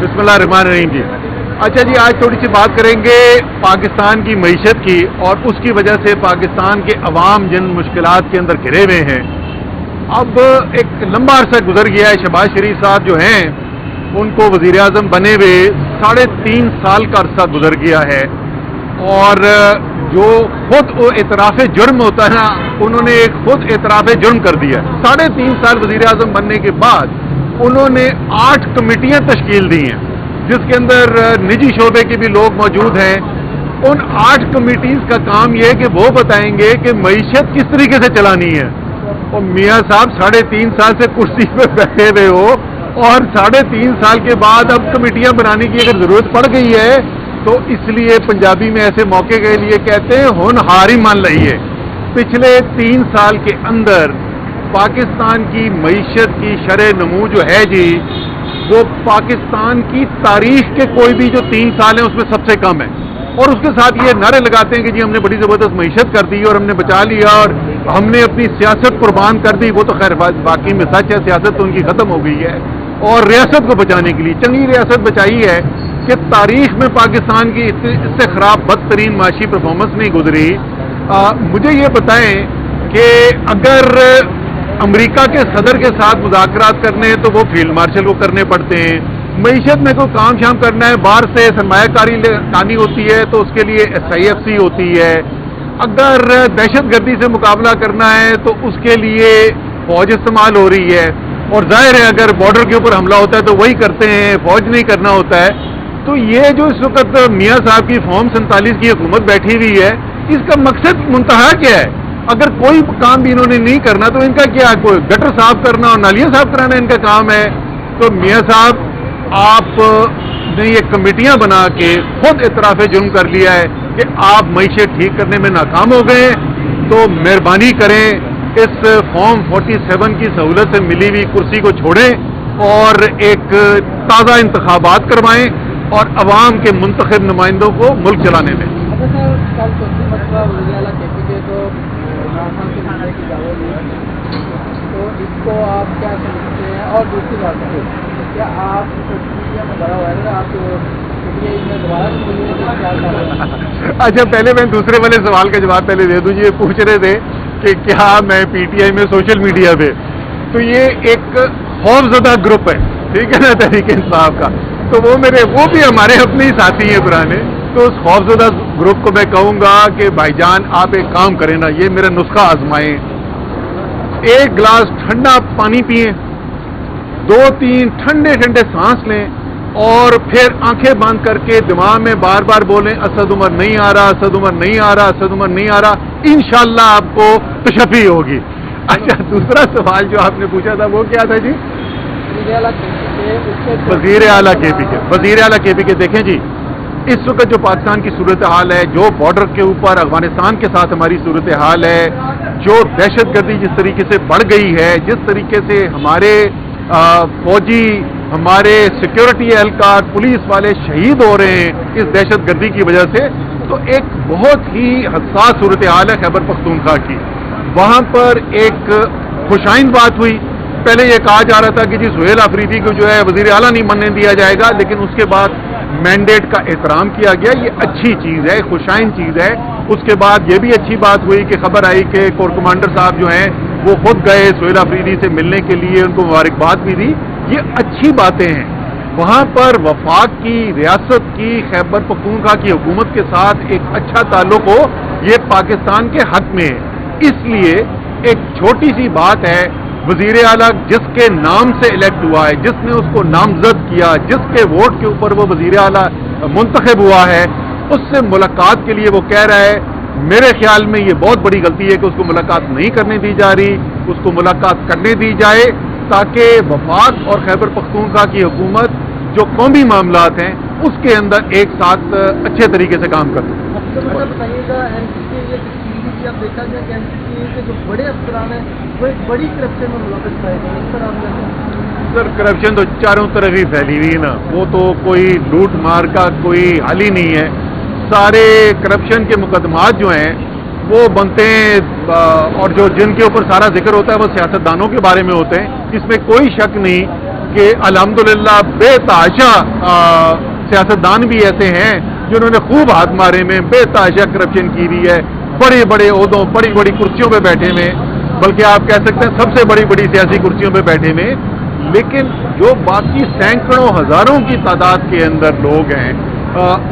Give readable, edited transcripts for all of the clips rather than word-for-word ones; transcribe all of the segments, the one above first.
बिस्मिल्लाहिर्रहमानिर्रहीम जी। अच्छा जी, आज थोड़ी सी बात करेंगे पाकिस्तान की मईशत की और उसकी वजह से पाकिस्तान के अवाम जिन मुश्किलात के अंदर घिरे हुए हैं। अब एक लंबा अरसा गुजर गया है। शहबाज शरीफ साहब जो हैं उनको वज़ीर आज़म बने हुए 3.5 साल का अरसा गुजर गया है और जो खुद एतराफ़ जुर्म होता है ना, उन्होंने एक खुद एतराफ़ जुर्म कर दिया। 3.5 साल वज़ीर आज़म बनने के बाद उन्होंने 8 कमेटियां तश्कील दी हैं जिसके अंदर निजी शोबे के भी लोग मौजूद हैं। उन 8 कमेटीज का काम यह है कि वो बताएंगे कि मईशत किस तरीके से चलानी है। और मियाँ साहब 3.5 साल से कुर्सी पे बैठे हुए हो और 3.5 साल के बाद अब कमेटियां बनाने की अगर जरूरत पड़ गई है तो इसलिए पंजाबी में ऐसे मौके के लिए कहते हैं होनहारी मान लिया। पिछले 3 साल के अंदर पाकिस्तान की मईशत की शरह नमू जो है जी, वो पाकिस्तान की तारीख के कोई भी जो 3 साल हैं उसमें सबसे कम है। और उसके साथ ये नारे लगाते हैं कि जी हमने बड़ी ज़बरदस्त मईशत कर दी और हमने बचा लिया और हमने अपनी सियासत कुर्बान कर दी। वो तो खैर बाकी में सच है, सियासत तो उनकी ख़त्म हो गई है। और रियासत को बचाने के लिए चंगी रियासत बचाई है कि तारीख में पाकिस्तान की इससे ख़राब बदतरीन माशी परफॉर्मेंस नहीं गुजरी। मुझे ये बताएं कि अगर अमेरिका के सदर के साथ मुज़ाकरात करने हैं तो वो फील्ड मार्शल को करने पड़ते हैं। मईशत में कोई काम शाम करना है, बाहर से सरमायाकारी लानी होती है तो उसके लिए SIFC होती है। अगर दहशतगर्दी से मुकाबला करना है तो उसके लिए फौज इस्तेमाल हो रही है। और जाहिर है अगर बॉर्डर के ऊपर हमला होता है तो वही करते हैं, फौज नहीं करना होता है। तो ये जो इस वक्त मियाँ साहब की फॉर्म 47 की हुकूमत बैठी हुई है, इसका मकसद मुंतहा क्या है? अगर कोई काम भी इन्होंने नहीं करना तो इनका क्या, कोई गटर साफ करना और नालियां साफ कराना इनका काम है? तो मियाँ साहब आपने ये कमेटियां बना के खुद इतराफ़ जुर्म कर लिया है कि आप मईशत ठीक करने में नाकाम हो गए। तो मेहरबानी करें इस फॉर्म 47 की सहूलत से मिली हुई कुर्सी को छोड़ें और एक ताज़ा इंतखाबात करवाएं और अवाम के मुंतखब नुमाइंदों को मुल्क चलाने दें। तो इसको आप क्या समझते हैं? और दूसरी बात है, क्या आप अच्छा, पहले मैं दूसरे वाले सवाल का जवाब पहले दे दूँ। ये पूछ रहे थे कि क्या मैं PTI में सोशल मीडिया पे, तो ये एक खौफजदा ग्रुप है, ठीक है ना, तहरीक इंसाफ का। तो वो भी हमारे अपने ही साथी हैं पुराने। तो उस खौफजदा ग्रुप को मैं कहूँगा कि भाईजान आप एक काम करें ना, ये मेरा नुस्खा आजमाएं। 1 गिलास ठंडा पानी पिएं, 2-3 ठंडे ठंडे सांस लें और फिर आंखें बंद करके दिमाग में बार बार बोलें असद उमर नहीं आ रहा, असद उमर नहीं आ रहा, असद उमर नहीं आ रहा। इंशाल्लाह आपको तशफ़ी होगी। अच्छा, दूसरा सवाल जो आपने पूछा था वो क्या था जी? वज़ीर आला KPK। देखें जी, इस वक्त जो पाकिस्तान की सूरत हाल है, जो बॉर्डर के ऊपर अफगानिस्तान के साथ हमारी सूरत हाल है, जो दहशतगर्दी जिस तरीके से बढ़ गई है, जिस तरीके से हमारे फौजी, हमारे सिक्योरिटी एहलकार, पुलिस वाले शहीद हो रहे हैं इस दहशतगर्दी की वजह से, तो एक बहुत ही हसास सूरत हाल है खैबर पख्तूनख्वा की। वहाँ पर एक खुशाइंद बात हुई। पहले ये कहा जा रहा था कि जी सुहेल अफरीदी को जो है वज़ीर आला नहीं बनने दिया जाएगा, लेकिन उसके बाद मैंडेट का एहतराम किया गया। ये अच्छी चीज़ है, खुशाइन चीज़ है। उसके बाद ये भी अच्छी बात हुई कि खबर आई कि कोर कमांडर साहब जो हैं वो खुद गए सुहेल अफरीदी से मिलने के लिए, उनको मुबारकबाद भी दी। ये अच्छी बातें हैं। वहाँ पर वफाक की, रियासत की, खैबर पख्तूनख्वा की हुकूमत के साथ एक अच्छा ताल्लुक हो, ये पाकिस्तान के हक में है। इसलिए एक छोटी सी बात है, वज़ीर आला जिसके नाम से इलेक्ट हुआ है, जिसने उसको नामजद किया, जिसके वोट के ऊपर वो वज़ीर आला मुंतखब हुआ है, उससे मुलाकात के लिए वो कह रहा है। मेरे ख्याल में ये बहुत बड़ी गलती है कि उसको मुलाकात नहीं करने दी जा रही। उसको मुलाकात करने दी जाए ताकि वफाक और खैबर पख्तूनख्वा की हुकूमत जो कौमी मामलात हैं उसके अंदर एक साथ अच्छे तरीके से काम कर अब देखा गया कि NCC के जो बड़े अफसरान हैं वो एक बड़ी करप्शन में मुलव्वस पाए गए। इस पर आप सर, करप्शन तो चारों तरफ ही फैली हुई है ना, वो तो कोई लूट मार का कोई हाल ही नहीं है। सारे करप्शन के मुकदमात जो हैं वो बनते हैं और जो जिनके ऊपर सारा जिक्र होता है वो सियासतदानों के बारे में होते हैं, इसमें कोई शक नहीं। کہ الحمدللہ بے تحاشا سیاستدان بھی ایسے ہیں جنہوں نے خوب ہاتھ مارے میں بے تحاشا کرپشن کی ہوئی ہے، بڑے بڑے عہدوں بڑی بڑی کرسیوں پہ بیٹھے ہوئے، بلکہ آپ کہہ سکتے ہیں سب سے بڑی بڑی سیاسی کرسیوں پہ بیٹھے ہوئے، لیکن جو باقی سینکڑوں ہزاروں کی تعداد کے اندر لوگ ہیں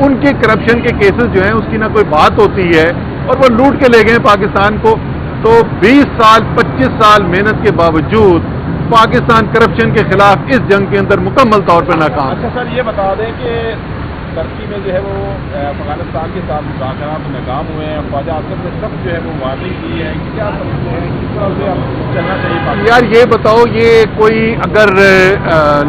ان کے کرپشن کے کیسز جو ہیں اس کی نہ کوئی بات ہوتی ہے، اور وہ لوٹ کے لے گئے پاکستان کو۔ تو 20 سال 25 سال محنت کے باوجود پاکستان کرپشن کے خلاف اس جنگ کے اندر مکمل طور پر ناکام۔ اچھا سر، یہ بتا دیں کہ ترکی میں جو ہے وہ افغانستان کے ساتھ مذاکرات ناکام ہوئے ہیں، خواجہ آصف نے سب جو ہے وہ وارننگ کی ہے، کیا سمجھتے ہیں کس طرح سے چلنا چاہیے؟ یار یہ بتاؤ، یہ کوئی اگر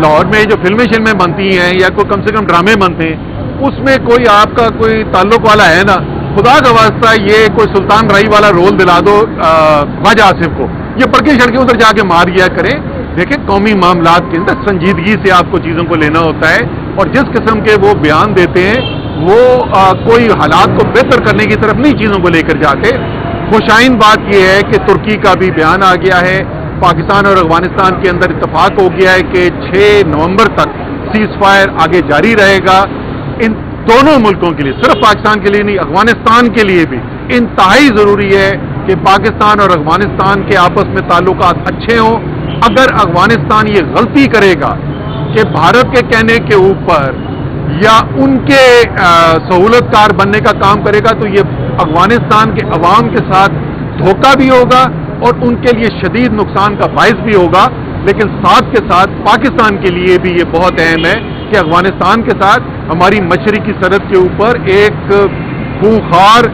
لاہور میں جو فلمیں بنتی ہیں یا کوئی کم سے کم ڈرامے بنتے ہیں اس میں کوئی آپ کا کوئی تعلق والا ہے نا، خدا کا واسطہ یہ کوئی سلطان رائی والا رول دلا دو خواجہ آصف کو، یہ پڑکے شڑکے ادھر جا کے مار گیا کریں۔ دیکھیں قومی معاملات کے اندر سنجیدگی سے آپ کو چیزوں کو لینا ہوتا ہے، اور جس قسم کے وہ بیان دیتے ہیں وہ کوئی حالات کو بہتر کرنے کی طرف نہیں چیزوں کو لے کر جاتے۔ خوشائن بات یہ ہے کہ ترکی کا بھی بیان آ گیا ہے، پاکستان اور افغانستان کے اندر اتفاق ہو گیا ہے کہ 6 نومبر تک سیز فائر آگے جاری رہے گا۔ ان دونوں ملکوں کے لیے، صرف پاکستان کے لیے نہیں، افغانستان کے لیے بھی انتہائی ضروری ہے کہ پاکستان اور افغانستان کے آپس میں تعلقات اچھے ہوں۔ اگر افغانستان یہ غلطی کرے گا کہ بھارت کے کہنے کے اوپر یا ان کے سہولت کار بننے کا کام کرے گا تو یہ افغانستان کے عوام کے ساتھ دھوکہ بھی ہوگا اور ان کے لیے شدید نقصان کا باعث بھی ہوگا، لیکن ساتھ کے ساتھ پاکستان کے لیے بھی یہ بہت اہم ہے کہ افغانستان کے ساتھ ہماری مشرقی سرحد کے اوپر ایک خونخوار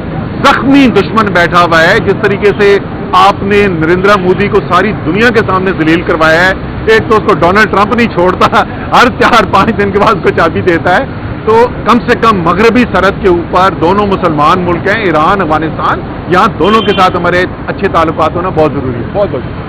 زخمی دشمن بیٹھا ہوا ہے۔ جس طریقے سے آپ نے نریندر مودی کو ساری دنیا کے سامنے ذلیل کروایا ہے، ایک تو اس کو ڈونلڈ ٹرمپ نہیں چھوڑتا، ہر 4-5 دن کے بعد اس کو چابی دیتا ہے، تو کم سے کم مغربی سرحد کے اوپر دونوں مسلمان ملک ہیں، ایران افغانستان، یہاں دونوں کے ساتھ ہمارے اچھے تعلقات ہونا بہت ضروری ہے۔ بہت بہت